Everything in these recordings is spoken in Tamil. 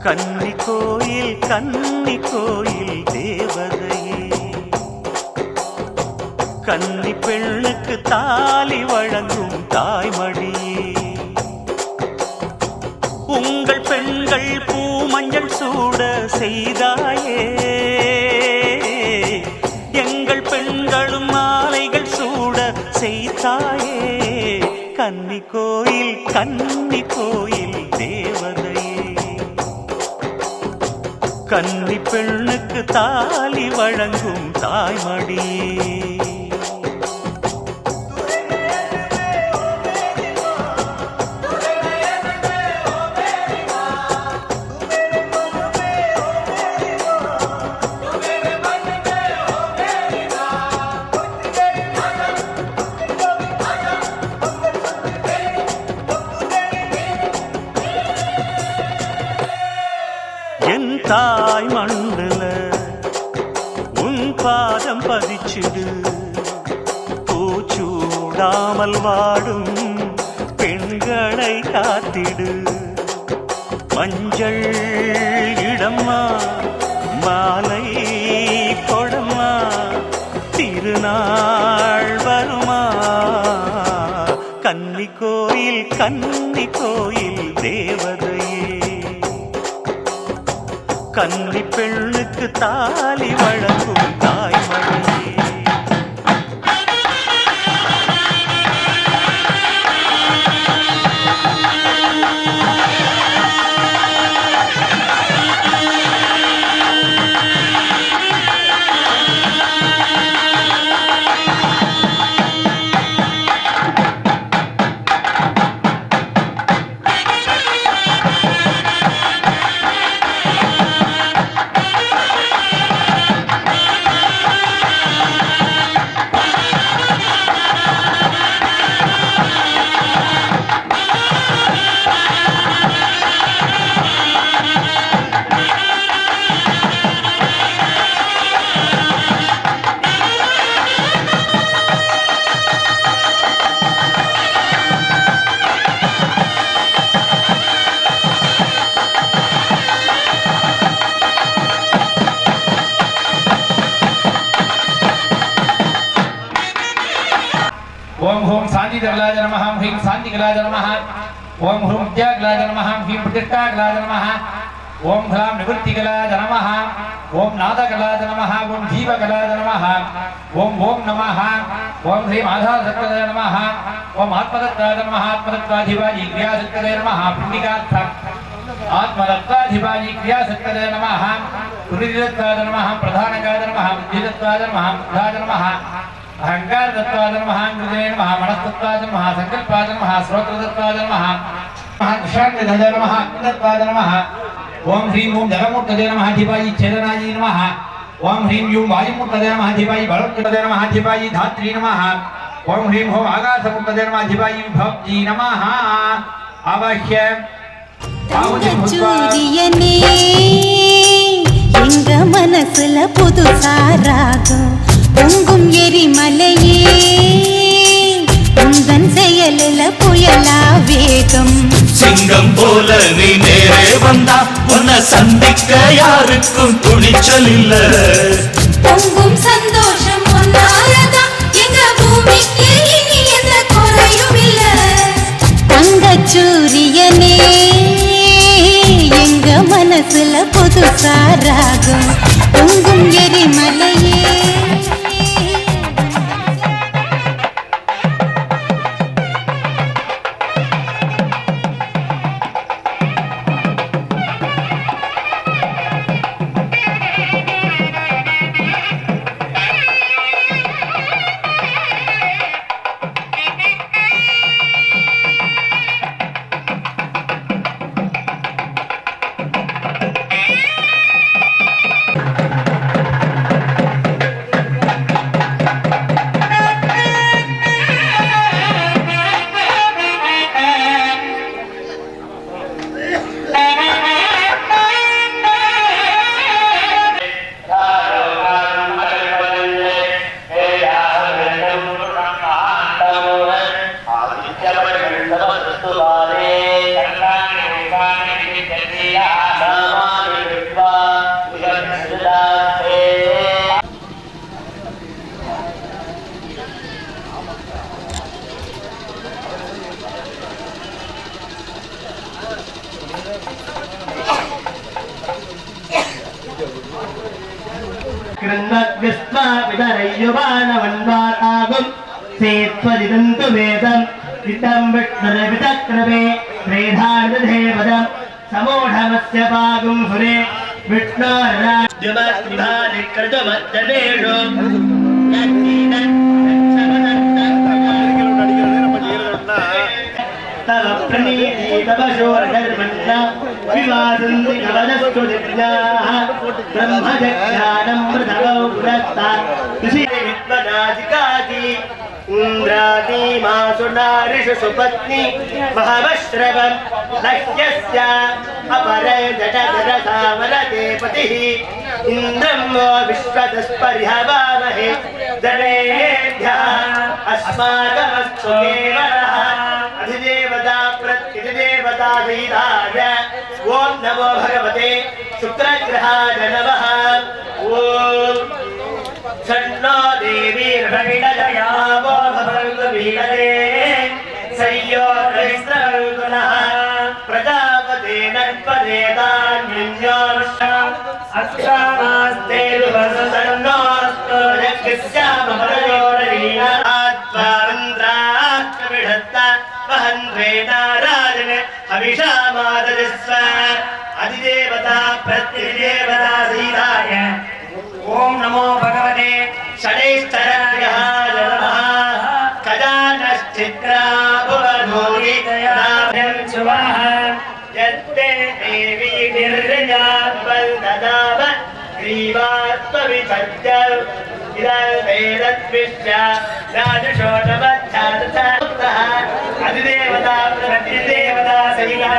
கன்னி கோயில் தேவதையே, கன்னி பெண்ணுக்கு தாலி வழங்கும் தாய்மடியே, உங்கள் பெண்கள் பூமஞ்சள் சூட செய்தாயே, எங்கள் பெண்களும் மாலைகள் சூட செய்தாயே. கன்னி கோயில் தேவதையே, கன்னி பெண்ணுக்கு தாலி வழங்கும் தாய்மடியே. என் தாய் மண்ணுல உன் பாதம் பதிச்சிடு, பூச்சூடாமல் வாடும் பெண்களை காத்திடு. மஞ்சள் இடம்மா மாலை கொடம்மா, திருநாள் வருமா. கன்னி கோயில் தேவதையே, கன்னி பெண்ணுக்கு தாலி வழங்கும் தாய்மடியே. ओम ह्रूं शांतिकलाय नमः, ह्रीं शांतिकलाय नमः, ओम ह्रूं विद्याकलाय नमः, ह्रीं प्रतिष्ठाकलाय नमः, ओम ह्रां निवृत्तिकलाय नमः, ओम नादकलाय नमः, ओम जीवकलाय नमः, ओम नमः, ओम ह्रीं आधारशक्तये नमः, ओम आत्मदत्ताय नमः, आत्मदत्ताधिपायि क्रियाशक्तये नमः, पुण्डिकार्थ आत्मदत्ताधिपायि क्रियाशक्तये नमः, पुरीदत्ताय नमः, प्रधानकाय नमः, बुद्धिदत्ताय नमः, बुद्धाय नमः, अहंकार दत्ताय नमः, हृदये नमः, मनस्तत्वाय नमः, संकल्पाय नमः, श्रोत्रदत्ताय नमः, महादशाग्निधये नमः, अग्निदत्ताय नमः, ओम ह्रीं ओम जलमूर्तये नमः, अधिपायि छेदनाय नमः, ओम ह्रीं ओम वायुमूर्तये नमः, अधिपायि बलमूर्तये नमः, अधिपायि धात्री नमः, ओम ह्रीं ओम आकाशमूर्तये नमः, अधिपायि विभक्ति नमः. आवश्य சூரியனே எங்க மனசுல புதுசா ராகம் பொங்கும் எரிமலையே, உந்தன் செயலில புயலா வேகம். சிங்கம் போல நீ நேரே வந்தா உன்னை சந்திக்க யாருக்கும் துணிச்சல் இல்ல. பொங்கும் சந்தோஷம் ஒன்னாலதான் எங்க பூமிக்கு இனி எந்த குறையும் இல்ல. தங்கச் சூரியனே எங்க மனசுல புதுசா ராகம் பொங்கும் எரிமலையே. यस्मापितरय्युवानवन्वारागम् सेत्वदिदन्तु वेदम् इदम् विष्णुरवितक्रमे त्रेधानदेवदम् समूढमस्य पागुम् सुरे विष्णोर्राज्यमस्तिभानिकृतमत्तमेषु तव प्रणीति तव शोरधर्मण्ण विवादन्ति कवदस्तु दिव्याः ब्रह्मजज्ञानं मृतवौ पुरस्ता ऋषिविद्वनादिकादि इन्द्रादीमासु नारिषु सुपत्नि महवश्रवम् लह्यस्य अपरे जटधरसावरते पतिः इन्द्रं वो विश्वतस्पर्हवामहे जनेभ्यः अस्माकमस्तु केवलः अधिदेवता प्रत्यधिदेवता वेदाय ॐ नमो भगवते शुक्रग्रहाय नमः ॐ षण्णो देवीर्भविडजयावो भवन्तु वीडले संयोगैस्त्रगुणः प्रजापते नत्पदेतान्यन्योऽश्वम् अष्टामास्ते वसुतन्नोऽस्तु यज्ञस्यामपरयोरवीणात्वा मन्त्राष्टमिषत्त वहन्त्वेनाराजन हविषामादजस्व अधिदेवता प्रत्यधिदेवता सीताय ओम नमो भगवते षडेश्वराय नमः खजानश्चित्रा भुवनोरितयाभ्यं शुभः यत्ते देवी निर्जयात्मन्ददाव ग्रीवात्मविसर्ज इदमेतद्विश्य राजषोडमध्यातः अधिदेवता प्रतिदेवता सहितः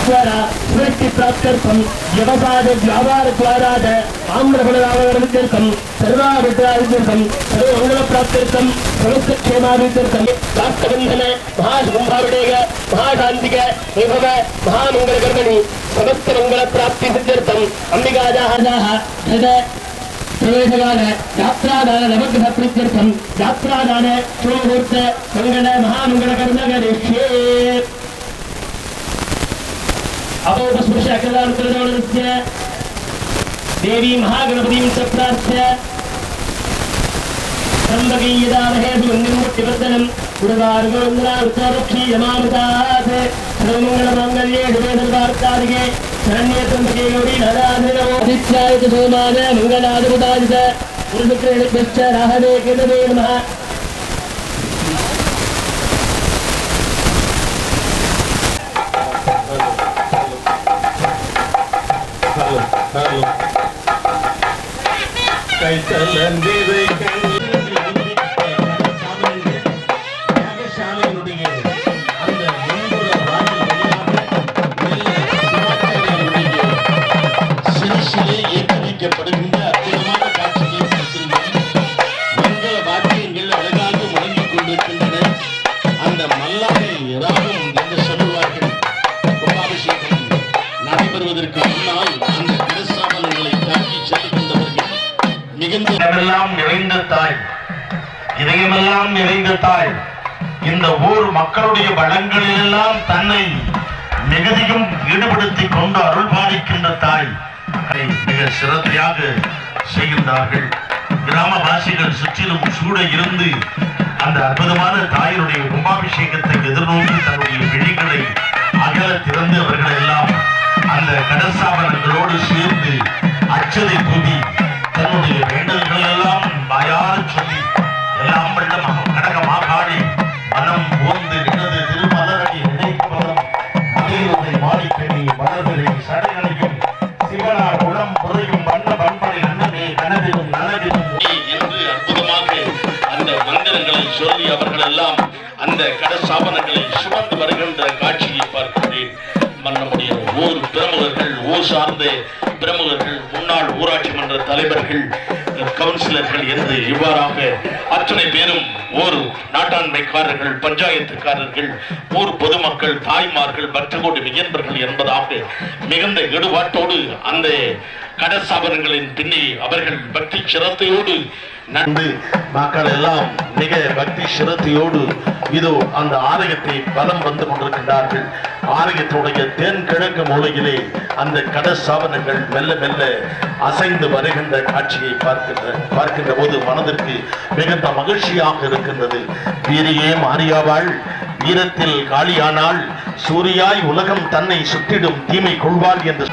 द्वारा वृत्ति प्राप्त्यर्थं व्यवसाय व्यापार द्वारा आम्रफललाभकर्मत्यर्थं सर्वाभिप्रायार्थं सर्वमङ्गलप्राप्त्यर्थं समस्तक्षेमाभित्यर्थं राष्ट्रबन्धन महाशुभाविडेग महाशान्तिक वैभव महामङ्गलकर्मणि समस्तमङ्गलप्राप्तिसिद्ध्यर्थम् अम्बिकायाः प्रवेशकाल यात्रादान नवग्रह प्रीत्यर्थम यात्रादान शुभमुहूर्त मंगल महामंगल कर्म करिष्ये अपोपस्पृश अखिलान्तरदोलस्य देवी महागणपतिं च प्रार्थ्य त्र्यम्बकीयदामहे सुगन्धिमुट्टिवर्धनं गुरुवार्गोन्द्रावृतरक्षीयमामृतात् सर्वमङ्गलमाङ्गल्ये शिवे सर्वार्थसाधिके शरण्ये त्र्यम्बके गौरी नारायणे नमो आदित्याय च सोमाय मङ्गलाधिपताय च गुरुशुक्रेभ्यश्च राहवे केतवे नमः இதயமெல்லாம் நிறைந்த தாய் இந்த ஊர் மக்களுடைய வளங்களிலெல்லாம் தன்னை மிகுதியும் ஈடுபடுத்திக் கொண்டு அருள் பாலிக்கின்ற தாய் மிக சிரத்தையாக செய்கின்றார்கள். கிராமவாசிகள் சுற்றிலும் சூட இருந்து அந்த அற்புதமான தாயினுடைய கும்பாபிஷேகத்தை எதிர்நோக்கி தன்னுடைய விழிகளை அகல திறந்து அவர்கள் எல்லாம் அந்த கடற்சாபனங்களோடு சேர்ந்து அச்சதை தூவி தன்னுடைய வேண்டல்கள் எல்லாம் வாயார சொல்லி எல்லாம் வல்ல கடக மாகாடி மனம் ஓந்து நினது திருமலரடி நினைப்பதும் மலையுதை மாடிக்கணி மலர்களை சடைகளையும் சிவனா குளம் புறையும் வண்ண பண்படை அண்ணனே கனவிலும் நனவிலும் என்று அற்புதமாக அந்த மந்திரங்களை சொல்லி அவர்கள் எல்லாம் அந்த கடற்சாபனங்களை சுமந்து வருகின்ற காட்சியை பார்க்கிறேன். நம்முடைய ஊர் பிரமுகர்கள், ஊர் சார்ந்த பிரமுகர்கள், முன்னாள் ஊராட்சி மன்ற தலைவர்கள், கவுன்சிலர்கள் என்று இவ்வாறாக அத்தனை பேரும் ஊர் நாட்டாண்மைக்காரர்கள், பஞ்சாயத்துக்காரர்கள், ஊர் பொதுமக்கள், தாய்மார்கள், பக்தகோடி வியன்பர்கள் என்பதாக மிகுந்த ஈடுபாட்டோடு அந்த கடற்சாபனங்களின் பின்னே அவர்கள் பக்தி சிரத்தையோடு நன்கு மக்கள் எல்லாம் மிக பக்தி சிரத்தையோடு இதோ அந்த ஆலயத்தை பலம் வந்து கொண்டிருக்கின்றார்கள். ஆலயத்துடைய தென் கிழக்கு மூலையிலே அந்த கடற்சாபனங்கள் மெல்ல மெல்ல அசைந்து வருகின்ற காட்சியை பார்க்கின்ற போது மனதிற்கு மிகுந்த மகிழ்ச்சியாக இருக்கின்றது. வீரியே மாரியாவாள், வீரத்தில் காளியானால், சூரியாய் உலகம் தன்னை சுற்றிடும் தீமை கொள்வாள் என்று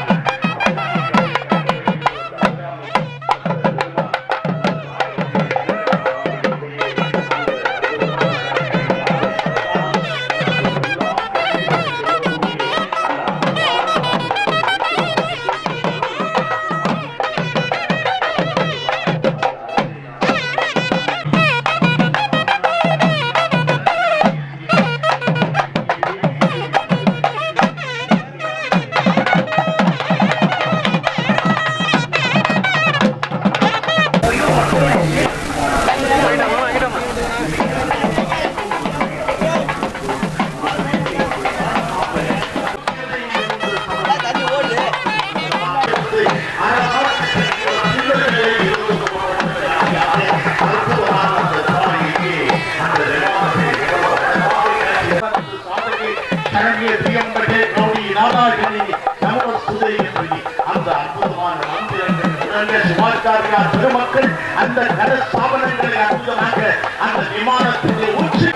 பெருமக்கள் அந்த கடற்சாபனங்களை அற்புதமாக அந்த விமானத்திலே ஊற்றி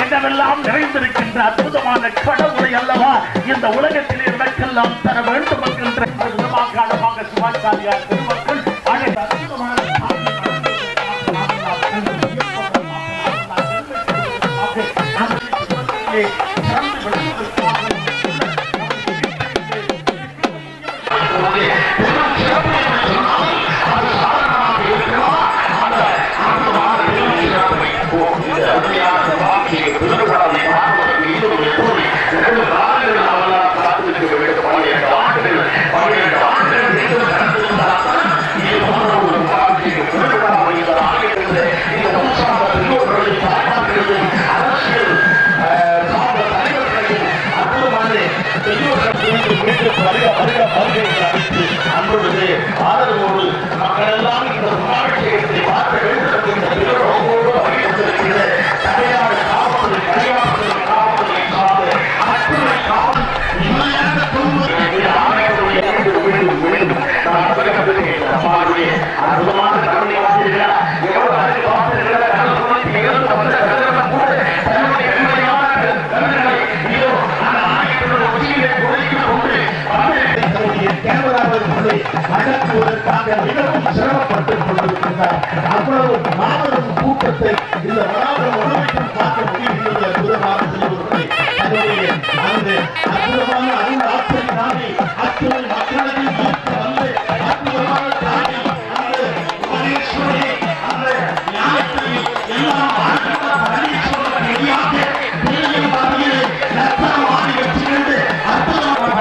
என்னவெல்லாம் நிறைந்திருக்கின்ற அற்புதமான கடவுளை அல்லவா இந்த உலகத்திலே நமக்கெல்லாம் தர வேண்டும் என்கின்ற விதமாக சிவாச்சாரியார் பெருமக்கள் அற்புதமான திருப்பதி அடக்குவதற்காக மிகவும் சிரமப்பட்டுக் கொண்டிருக்கின்றார். அவ்வளவு மாபெரும் கூட்டத்தை இந்த மாபெரும் உணவையும் பார்க்க முடிகிறது. அற்புதமாக செல்வதை அதனுடைய அந்த அற்புதமான அருள் ஆற்றலினாலே அத்துணை மக்களையும் ஈர்த்து வந்து அற்புதமான தாயை அந்த புவனேஸ்வரியை அந்த ஞானத்தை எல்லாம் ஆக்கின பரமேஸ்வரன் வெளியாக தேவையின் வகையிலே ரத்தனமாடி வச்சிருந்து அற்புதமாக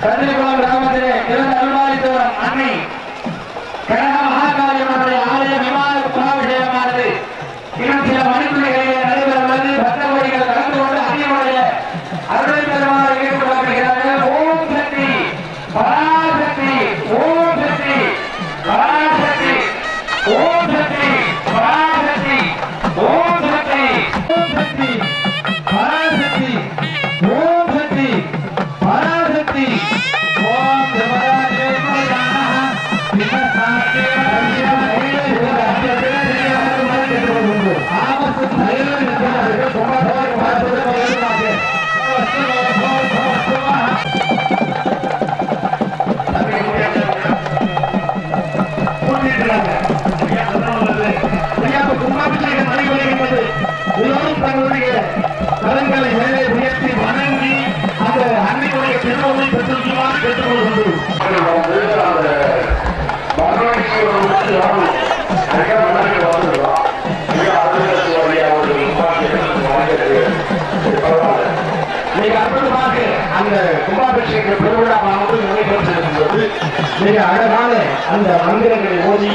கதிரிகுளம் கிராமத்திலே இருந்து அருள்வாளித்தோறும் அன்னை கனக மகாகாளியம்மனுடைய ஆலய விமான கும்பாபிஷேகமானது இன்னும் சில மணித்துறைகளிலே நடைபெறுவது பக்த கோடிகள் கலந்து கொண்டு அன்னையுடைய அருளை பெருமாறு கேட்டுக்கொள்ளப்படுகிறார்கள். ஓம் சக்தி பராசக்தி, ஓம் சக்தி பராசக்தி, ஓம் சக்தி பராசக்தி, ஓம் சக்தி, ஓம் சக்தி பராசக்தி, ஓம் சக்தி பராசக்தி, ஓம் தேவராஜே கும்பாபிஷேகம் நடைபெறுகின்றது. எல்லோரும் தங்களுடைய கரங்களை மேலே உயர்த்தி வணங்கி அந்த அன்னையுடைய திருமணத்தை பெற்றிருக்குமாறு கேட்டுக்கொள்கின்றோம். மிக அற்புதமாக அந்த கும்பாபிஷேக பெருவிழாவானது நடைபெற்றிருக்கின்றது. மிக அழகான அந்த மந்திரங்களை ஓதி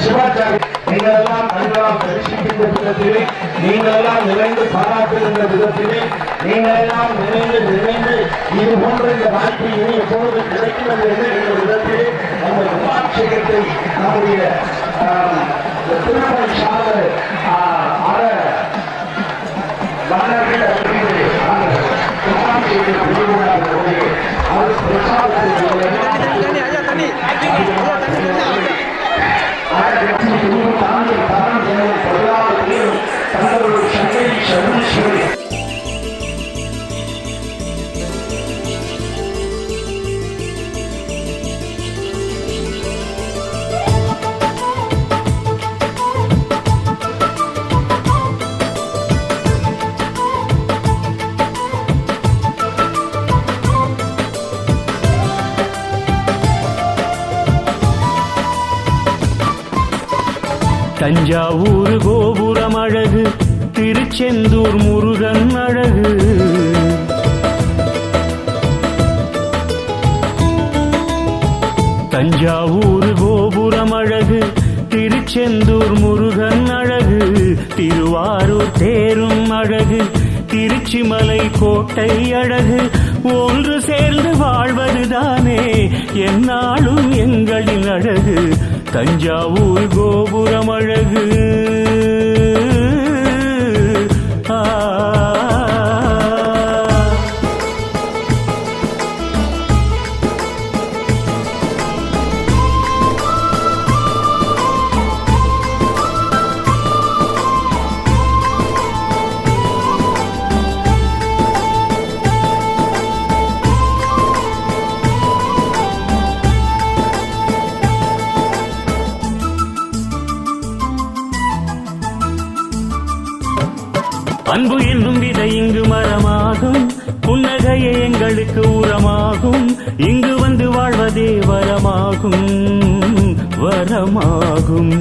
சிவாச்சாரி நீங்களெல்லாம் கண்களால் தரிசிக்கின்ற விதத்திலே, நீங்களெல்லாம் நிறைந்து பாராட்டுகின்ற விதத்திலே, நீங்களெல்லாம் நிறைந்து இது போன்ற இந்த வாய்ப்பு இனி எப்பொழுது கிடைக்கும் என்று எண்ணுகின்ற விதத்திலே அந்த கும்பாபிஷேகத்தை நம்முடைய திருப்பதி சாத அற மன்னர்கள் அந்த கும்பாபிஷேகத்தை பெருவிழாவினுடைய அது பிரசாதத்தை தஞ்சாவூர் கோபுரம் அழகு, திருச்செந்தூர் முருகன் அழகு, தஞ்சாவூர் கோபுரம் அழகு, திருச்செந்தூர் முருகன் அழகு, திருவாரூர் தேரும் அழகு, திருச்சிமலை கோட்டை அழகு, ஒன்று சேர்ந்து வாழ்வதுதானே எந்நாளும் எங்களின் அழகு, தஞ்சாவூர் கோபுரம் அழகு. அன்பு என்னும் விதை இங்கு மரமாகும், புன்னகையே எங்களுக்கு உரமாகும், இங்கு வந்து வாழ்வதே வரமாகும் வரமாகும்.